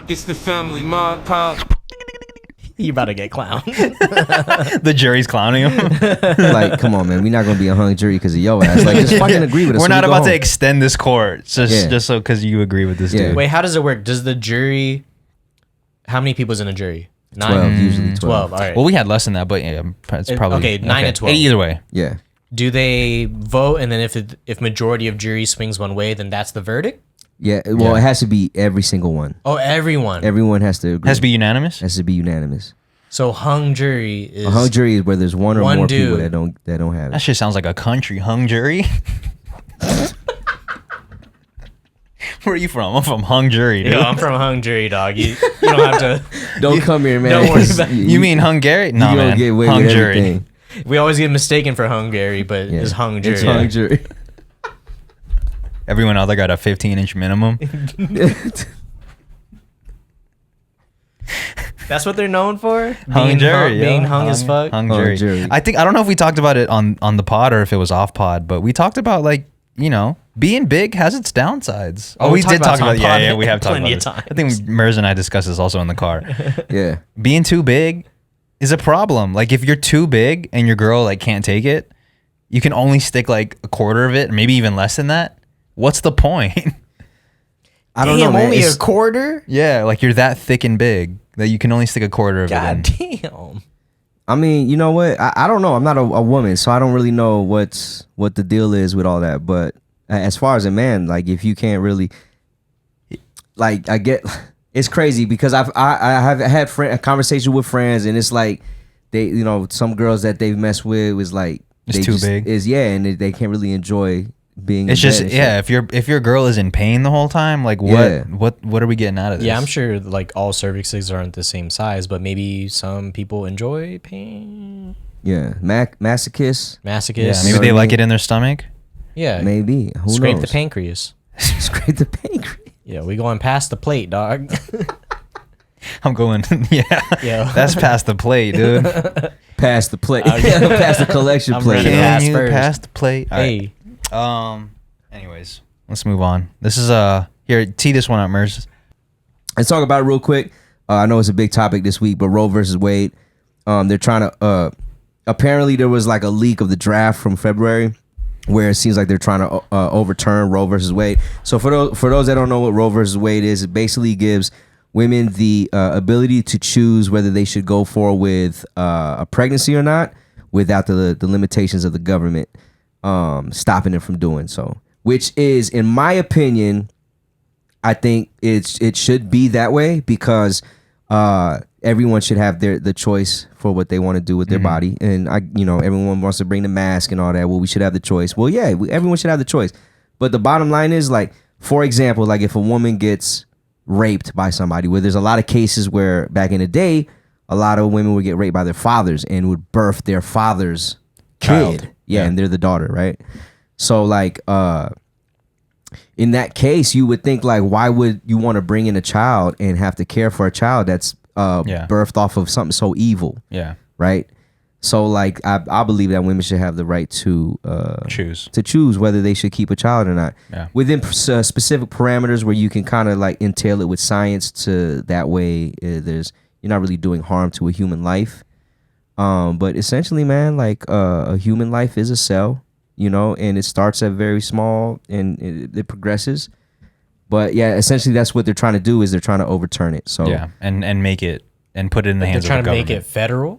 It's the family Mart pop. You about to get clowned. The jury's clowning him. Like, come on, man. We're not gonna be a hung jury because of your ass. Like, just fucking agree with us. We're so not we go about to home. extend this court just so because you agree with this Yeah. dude. Wait, how does it work? Does the jury? How many people's in a jury? 12, usually 12. All right. Well, we had less than that, but yeah, it's probably okay, 9 to 12. Either way, Yeah. Do they vote, and then if majority of jury swings one way, then that's the verdict? Yeah. Well, Yeah. it has to be every single one. Oh, everyone. Everyone has to agree. has to be unanimous. Has to be unanimous. So hung jury is A hung jury is where there's one or One more dude. people that don't have That it. shit sounds like a country hung jury. Where are you from? I'm from hung jury, dude. Yo, I'm from hung jury, dog. You don't have to. Don't come here, man. Don't worry 'cause about it. You mean Hungary? No, you man. don't get away Hung with jury. everything. We always get mistaken for Hungary, but Yeah. it's hung jury. It's hung jury. Everyone out there got a 15-inch minimum. That's what they're known for. Hung Being jury, yo. being hung as fuck. Hung Hung jury. jury. I don't know if we talked about it on the pod or if it was off pod, but we talked about being big has its downsides. Oh, we did talked talk about about it on pod yeah, we have talked plenty about of this. I think Mers and I discussed this also in the car. Yeah. Being too big is a problem. Like if you're too big and your girl like can't take it, you can only stick like a quarter of it, maybe even less than that. What's the point? I don't know, man. Only It's- a quarter? Yeah, like you're that thick and big that you can only stick a quarter of God it in. damn. I mean, you know what? I don't know. I'm not a woman, so I don't really know what the deal is with all that. But as far as a man, like if you can't really, like, I get, it's crazy because I have had a conversation with friends, and it's like they, some girls that they've messed with was like It's they too just- big. and they can't really enjoy being. It's in just bed and shit. if your girl is in pain the whole time, like Yeah. what are we getting out of this? Yeah, I'm sure like all cervixes aren't the same size, but maybe some people enjoy pain. Yeah, masochist, Masochists. Yeah, maybe know they what I like mean? it in their stomach. Yeah. maybe. Who Scrape knows? the pancreas. Scrape the pancreas. Yeah, we going past the plate, dog. I'm going, yeah. Yeah. That's past the plate, dude. Pass the plate. Okay. Pass the collection I'm plate. ready. Can Pass you first. pass the plate? All right. Hey. Anyways, let's move on. This is here. Tee this one up, Mers. Let's talk about it real quick. I know it's a big topic this week, but Roe versus Wade. They're trying to. Apparently, there was like a leak of the draft from February, where it seems like they're trying to overturn Roe versus Wade. So for those that don't know what Roe versus Wade is, it basically gives women the ability to choose whether they should go forward with a pregnancy or not, without the limitations of the government stopping them from doing so. Which is, in my opinion, I think it should be that way because everyone should have the choice for what they want to do with their body. And everyone wants to bring the mask and all that. Well, we should have the choice. Well, yeah, everyone should have the choice. But the bottom line is, like, for example, like if a woman gets raped by somebody, where there's a lot of cases where back in the day, a lot of women would get raped by their fathers and would birth their father's Child. kid. Yeah, and they're the daughter, right? So like in that case, you would think like, why would you want to bring in a child and have to care for a child that's birthed off of something so evil, Yeah. right? So like I believe that women should have the right to choose whether they should keep a child or not, within specific parameters where you can kind of like entail it with science to that way you're not really doing harm to a human life. But essentially, man, like a human life is a cell, and it starts at very small and it progresses. But yeah, essentially that's what they're trying to do, is they're trying to overturn it. So Yeah, and make it and put it in the hands of the They're trying government. to make it federal.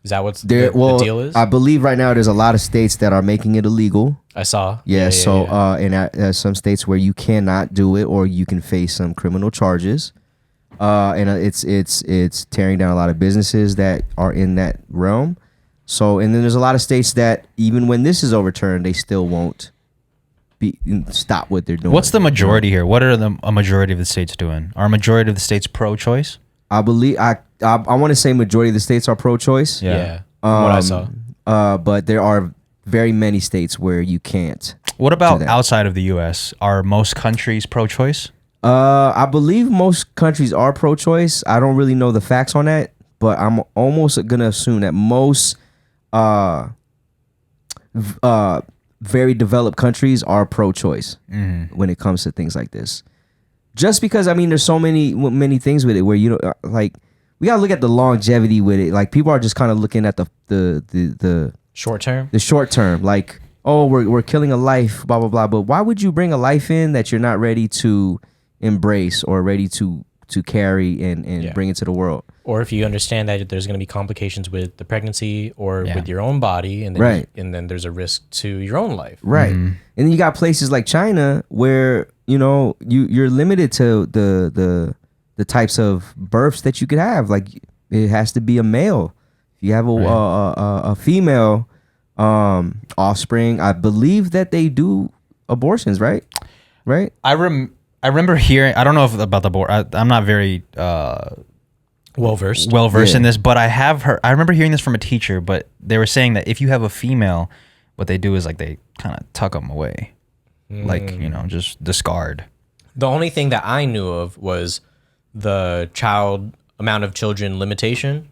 Is that what's the deal is? I believe right now there's a lot of states that are making it illegal. I saw. Yeah. And some states where you cannot do it, or you can face some criminal charges. And it's tearing down a lot of businesses that are in that realm. So, and then there's a lot of states that even when this is overturned, they still won't stop what they're doing. What's the majority here? What are a majority of the states doing? Are a majority of the states pro-choice? I believe I want to say majority of the states are pro-choice. Yeah. From what I saw. But there are very many states where you can't. What about that. outside of the U.S.? Are most countries pro-choice? I believe most countries are pro-choice. I don't really know the facts on that, but I'm almost gonna assume that most very developed countries are pro-choice when it comes to things like this. just because I mean, there's so many things with it where you know, like we gotta look at the longevity with it. Like people are just kind of looking at the Short term. the short term, like, oh, we're killing a life, blah blah blah. But why would you bring a life in that you're not ready to embrace or ready to carry and bring into the world? Or if you understand that there's going to be complications with the pregnancy or with your own body, and then Right. and then there's a risk to your own life. Right. And then you got places like China where, you know, you're limited to the types of births that you could have. Like it has to be a male. If you have a female offspring, I believe that they do abortions, right? Right? I remember hearing. I don't know if about the board. I'm not very Well versed. in this, but I have heard. I remember hearing this from a teacher. But they were saying that if you have a female, what they do is like they kind of tuck them away, like you know, just discard. The only thing that I knew of was the amount of children limitation,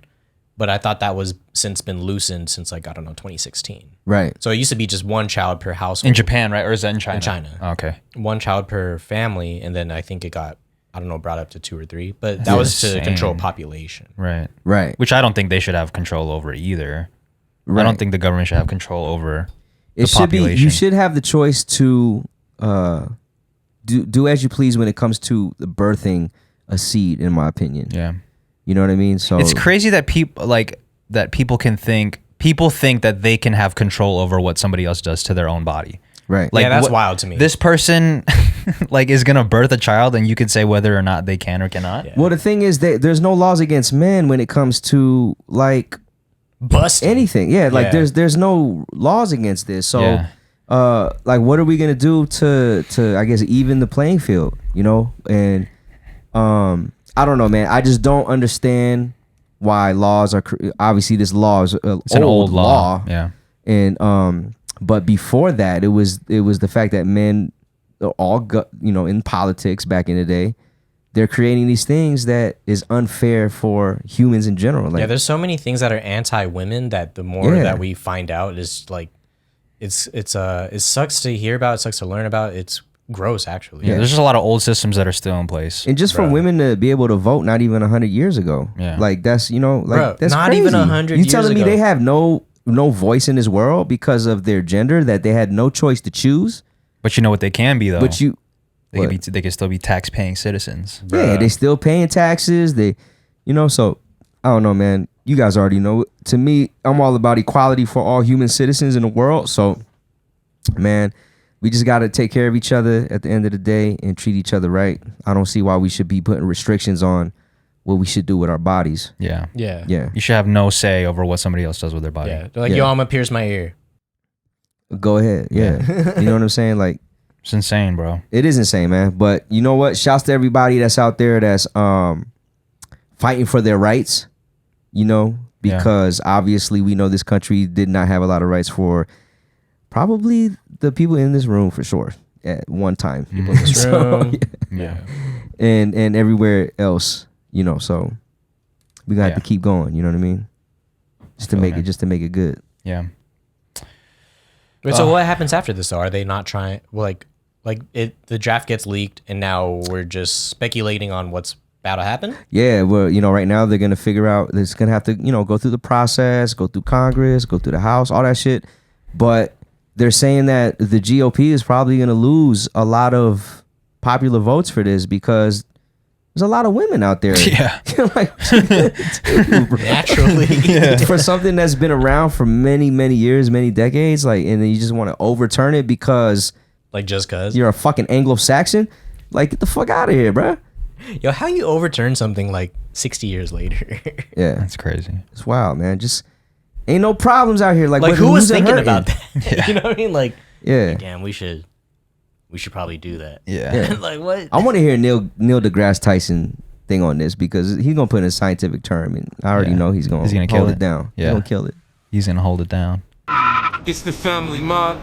but I thought that was since been loosened since like, I don't know, 2016. Right. So it used to be just one child per household. In Japan, right? Or is that in China? In China. Oh, okay. One child per family, and then I think it got, I don't know, brought up to 2 or 3, but that was to insane. control population. Right. Right. Which I don't think they should have control over either. I don't think the government should have control over the It should population. be. You should have the choice to do as you please when it comes to birthing a seed. In my opinion, Yeah. you know what I mean. So It's crazy that people think that they can have control over what somebody else does to their own body. right. Like Yeah, that's wild to me. This person like is gonna birth a child, and you could say whether or not they can or cannot. Yeah. Well, the thing is that there's no laws against men when it comes to like Bust anything. Yeah, like Yeah. there's no laws against this. So Yeah. like what are we gonna do to I guess even the playing field, you know? And I don't know, man. I just don't understand why laws are obviously this law is It's an old law. Yeah. And but before that it was the fact that men all got, you know, in politics back in the day, they're creating these things that is unfair for humans in general. Like, Yeah, there's so many things that are anti-women that the more Yeah. that we find out is like, it sucks to hear about, it sucks to learn about. It's gross, actually. Yeah. There's just a lot of old systems that are still in place. and just for Bro. women to be able to vote not even 100 years ago. Yeah. Like that's, you know, like Bro, that's not crazy. even 100 You years telling me ago. they have no voice in this world because of their gender, that they had no choice to choose? But you know what they can be though. But you they could still be tax paying citizens. yeah, they still paying taxes. They, you know, so I don't know, man. You guys already know. To me, I'm all about equality for all human citizens in the world. So, man, we just got to take care of each other at the end of the day and treat each other right. I don't see why we should be putting restrictions on what we should do with our bodies. Yeah. Yeah. Yeah, You should have no say over what somebody else does with their body. Yeah. They're like, Yeah. yo, I'm gonna pierce my ear. go ahead. Yeah, you know what I'm saying? Like, It's insane, bro. it is insane, man. But you know what? Shouts to everybody that's out there that's fighting for their rights. You know, because obviously we know this country did not have a lot of rights for probably the people in this room for sure at one time. People in this So, room. Yeah. and everywhere else, you know. So we got Yeah. to keep going. You know what I mean? Just to feel make that. it, just to make it good. Yeah. Wait, so what happens after this though? Are they not trying, well, like the draft gets leaked and now we're just speculating on what's about to happen? Yeah, well, you know, right now they're gonna figure out. It's gonna have to, you know, go through the process, go through Congress, go through the House, all that shit. But they're saying that the GOP is probably gonna lose a lot of popular votes for this because there's a lot of women out there. Yeah. Like, dude, bro. Naturally. For something that's been around for many, many years, many decades, like, and then you just want to overturn it because Like just cause. you're a fucking Anglo-Saxon. Like, get the fuck out of here, bro. Yo, how you overturn something like 60 years later? Yeah, That's crazy. it's wild, man. Just ain't no problems out here. Like Like who was who's it thinking hurting? about that? You know what I mean? Like, Yeah. damn, we should probably do that. Yeah. Like what? I want to hear Neil deGrasse Tyson thing on this because he's gonna put in a scientific term, and I already Yeah. know he's gonna kill hold it. it down. Yeah. He's gonna kill it. He's gonna hold it down. It's the family Mart.